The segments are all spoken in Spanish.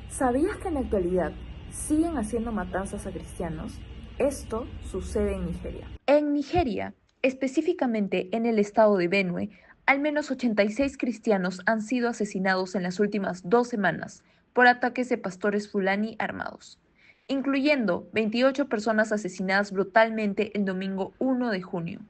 ¿Sabías que en la actualidad siguen haciendo matanzas a cristianos? Esto sucede en Nigeria. En Nigeria, específicamente en el estado de Benue, al menos 86 cristianos han sido asesinados en las últimas 2 semanas por ataques de pastores fulani armados, incluyendo 28 personas asesinadas brutalmente el domingo 1 de junio,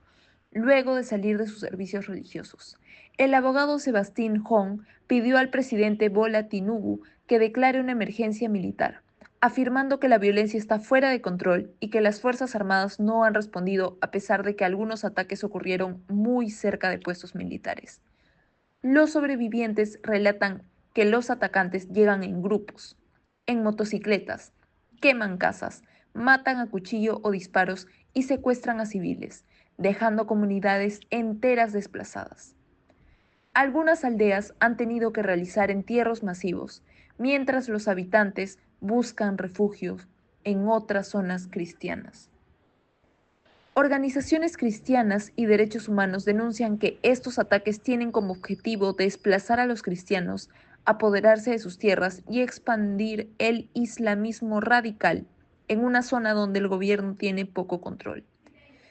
luego de salir de sus servicios religiosos. El abogado Sebastián Hong pidió al presidente Bola Tinubu que declare una emergencia militar, afirmando que la violencia está fuera de control y que las Fuerzas Armadas no han respondido a pesar de que algunos ataques ocurrieron muy cerca de puestos militares. Los sobrevivientes relatan que los atacantes llegan en grupos, en motocicletas, queman casas, matan a cuchillo o disparos y secuestran a civiles, dejando comunidades enteras desplazadas. Algunas aldeas han tenido que realizar entierros masivos, mientras los habitantes buscan refugios en otras zonas cristianas. Organizaciones cristianas y derechos humanos denuncian que estos ataques tienen como objetivo desplazar a los cristianos, apoderarse de sus tierras y expandir el islamismo radical en una zona donde el gobierno tiene poco control.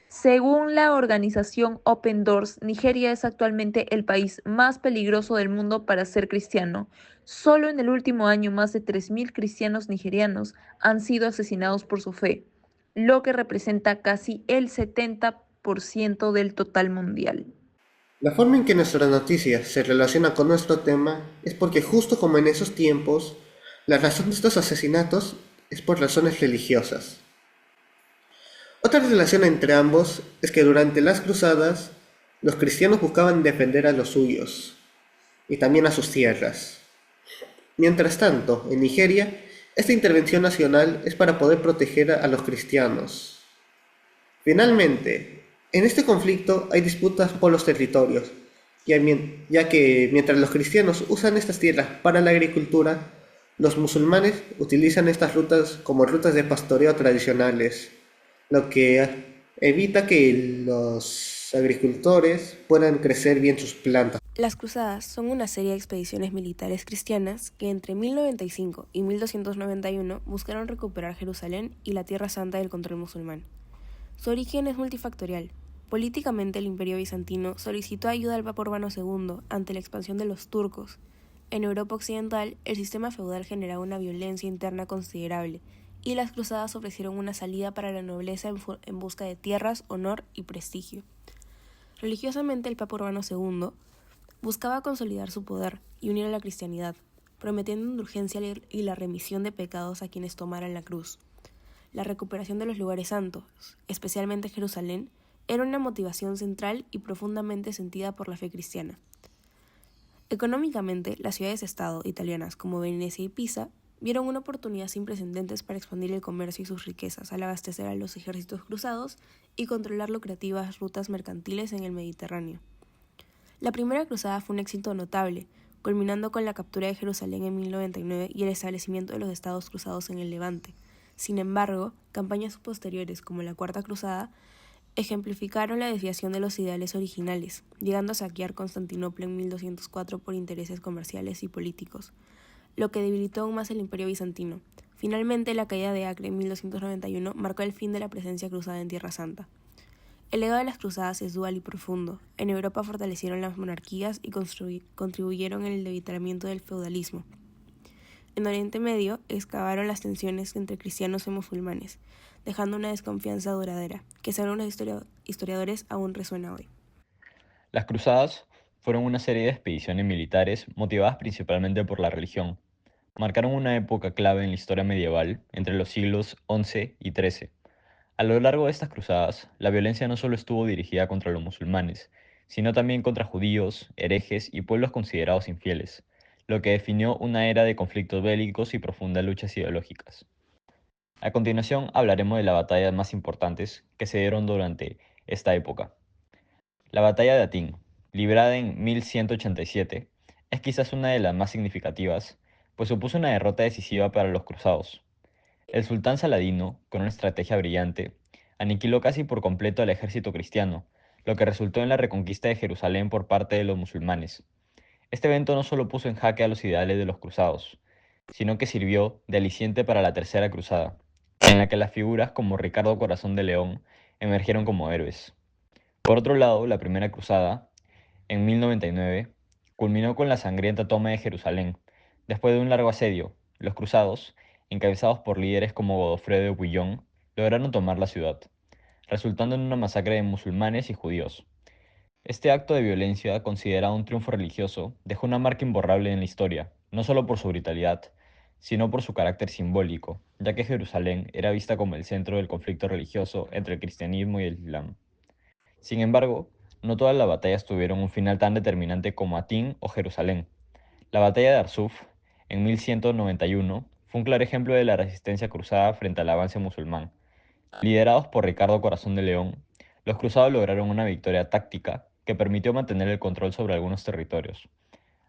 Según la organización Open Doors, Nigeria es actualmente el país más peligroso del mundo para ser cristiano. Solo en el último año más de 3.000 cristianos nigerianos han sido asesinados por su fe, lo que representa casi el 70% del total mundial. La forma en que nuestra noticia se relaciona con nuestro tema es porque justo como en esos tiempos, la razón de estos asesinatos es por razones religiosas. Otra relación entre ambos es que durante las cruzadas, los cristianos buscaban defender a los suyos y también a sus tierras. Mientras tanto, en Nigeria, esta intervención nacional es para poder proteger a los cristianos. Finalmente, en este conflicto hay disputas por los territorios, ya que mientras los cristianos usan estas tierras para la agricultura, los musulmanes utilizan estas rutas como rutas de pastoreo tradicionales, lo que evita que los agricultores puedan crecer bien sus plantas. Las cruzadas son una serie de expediciones militares cristianas que entre 1095 y 1291 buscaron recuperar Jerusalén y la Tierra Santa del control musulmán. Su origen es multifactorial. Políticamente, el Imperio Bizantino solicitó ayuda al Papa Urbano II ante la expansión de los turcos. En Europa Occidental, el sistema feudal generaba una violencia interna considerable, y las cruzadas ofrecieron una salida para la nobleza en busca de tierras, honor y prestigio. Religiosamente, el Papa Urbano II buscaba consolidar su poder y unir a la cristianidad, prometiendo indulgencia y la remisión de pecados a quienes tomaran la cruz. La recuperación de los lugares santos, especialmente Jerusalén, era una motivación central y profundamente sentida por la fe cristiana. Económicamente, las ciudades-estado italianas como Venecia y Pisa vieron una oportunidad sin precedentes para expandir el comercio y sus riquezas al abastecer a los ejércitos cruzados y controlar lucrativas rutas mercantiles en el Mediterráneo. La primera cruzada fue un éxito notable, culminando con la captura de Jerusalén en 1099 y el establecimiento de los estados cruzados en el Levante. Sin embargo, campañas posteriores, como la Cuarta Cruzada, ejemplificaron la desviación de los ideales originales, llegando a saquear Constantinopla en 1204 por intereses comerciales y políticos, lo que debilitó aún más el Imperio Bizantino. Finalmente, la caída de Acre en 1291 marcó el fin de la presencia cruzada en Tierra Santa. El legado de las cruzadas es dual y profundo. En Europa fortalecieron las monarquías y contribuyeron en el debilitamiento del feudalismo. En Oriente Medio excavaron las tensiones entre cristianos y musulmanes, dejando una desconfianza duradera, que según los historiadores aún resuena hoy. Las cruzadas fueron una serie de expediciones militares motivadas principalmente por la religión. Marcaron una época clave en la historia medieval entre los siglos XI y XIII. A lo largo de estas cruzadas, la violencia no solo estuvo dirigida contra los musulmanes, sino también contra judíos, herejes y pueblos considerados infieles, lo que definió una era de conflictos bélicos y profundas luchas ideológicas. A continuación hablaremos de las batallas más importantes que se dieron durante esta época. La batalla de Atín, librada en 1187, es quizás una de las más significativas, pues supuso una derrota decisiva para los cruzados. El sultán Saladino, con una estrategia brillante, aniquiló casi por completo al ejército cristiano, lo que resultó en la reconquista de Jerusalén por parte de los musulmanes. Este evento no solo puso en jaque a los ideales de los cruzados, sino que sirvió de aliciente para la Tercera Cruzada, en la que las figuras como Ricardo Corazón de León emergieron como héroes. Por otro lado, la Primera Cruzada, en 1099, culminó con la sangrienta toma de Jerusalén. Después de un largo asedio, los cruzados, encabezados por líderes como Godofredo de Bouillon, lograron tomar la ciudad, resultando en una masacre de musulmanes y judíos. Este acto de violencia, considerado un triunfo religioso, dejó una marca imborrable en la historia, no solo por su brutalidad, sino por su carácter simbólico, ya que Jerusalén era vista como el centro del conflicto religioso entre el cristianismo y el islam. Sin embargo, no todas las batallas tuvieron un final tan determinante como Atín o Jerusalén. La batalla de Arsuf, en 1191, fue un claro ejemplo de la resistencia cruzada frente al avance musulmán. Liderados por Ricardo Corazón de León, los cruzados lograron una victoria táctica que permitió mantener el control sobre algunos territorios,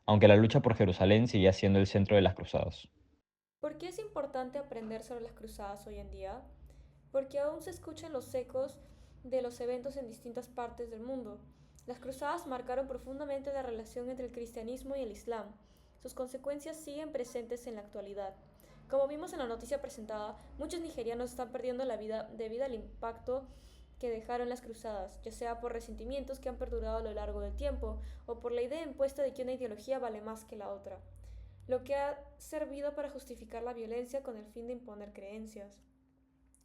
aunque la lucha por Jerusalén seguía siendo el centro de las cruzadas. ¿Por qué es importante aprender sobre las cruzadas hoy en día? Porque aún se escuchan los ecos de los eventos en distintas partes del mundo. Las cruzadas marcaron profundamente la relación entre el cristianismo y el islam. Sus consecuencias siguen presentes en la actualidad. Como vimos en la noticia presentada, muchos nigerianos están perdiendo la vida debido al impacto que dejaron las cruzadas, ya sea por resentimientos que han perdurado a lo largo del tiempo o por la idea impuesta de que una ideología vale más que la otra, lo que ha servido para justificar la violencia con el fin de imponer creencias.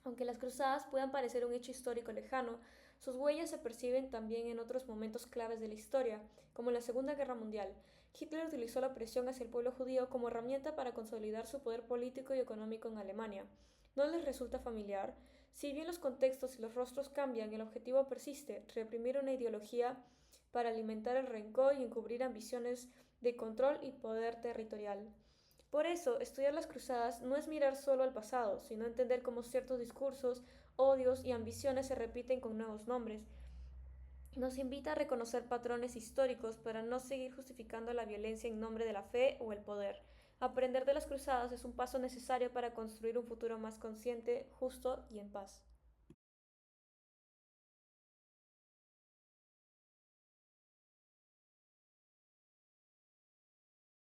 Aunque las cruzadas puedan parecer un hecho histórico lejano, sus huellas se perciben también en otros momentos claves de la historia, como en la Segunda Guerra Mundial. Hitler utilizó la presión hacia el pueblo judío como herramienta para consolidar su poder político y económico en Alemania. ¿No les resulta familiar? Si bien los contextos y los rostros cambian, el objetivo persiste: reprimir una ideología para alimentar el rencor y encubrir ambiciones de control y poder territorial. Por eso, estudiar las cruzadas no es mirar solo al pasado, sino entender cómo ciertos discursos, odios y ambiciones se repiten con nuevos nombres. Nos invita a reconocer patrones históricos para no seguir justificando la violencia en nombre de la fe o el poder. Aprender de las cruzadas es un paso necesario para construir un futuro más consciente, justo y en paz.